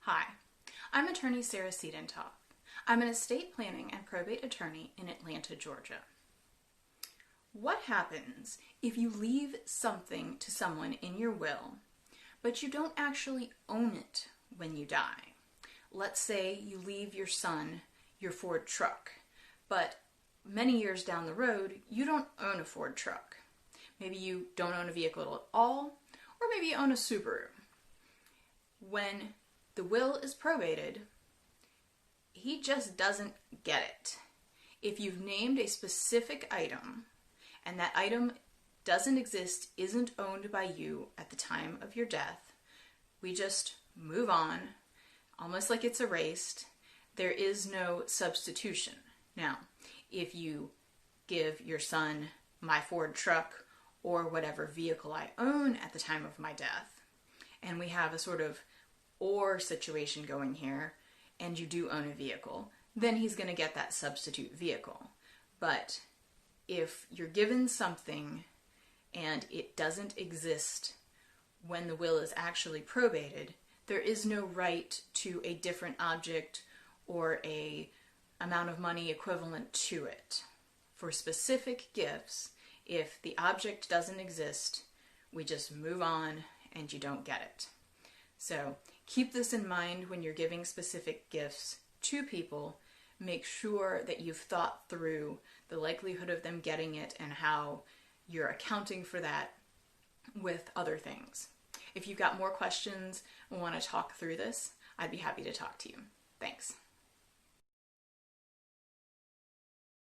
Hi, I'm attorney Sarah Siedentopf. I'm an estate planning and probate attorney in Atlanta, Georgia. What happens if you leave something to someone in your will, but you don't actually own it when you die? Let's say you leave your son your Ford truck, but many years down the road, you don't own a Ford truck. Maybe you don't own a vehicle at all, or maybe you own a Subaru. When the will is probated, he just doesn't get it. If you've named a specific item and that item doesn't exist, isn't owned by you at the time of your death, we just move on, almost like it's erased. There is no substitution. Now, if you give your son my Ford truck or whatever vehicle I own at the time of my death, and we have a sort of or situation going here, and you do own a vehicle, then he's going to get that substitute vehicle. But if you're given something and it doesn't exist when the will is actually probated, there is no right to a different object or a amount of money equivalent to it. For specific gifts, if the object doesn't exist, we just move on and you don't get it. So keep this in mind when you're giving specific gifts to people. Make sure that you've thought through the likelihood of them getting it and how you're accounting for that with other things. If you've got more questions and want to talk through this, I'd be happy to talk to you. Thanks.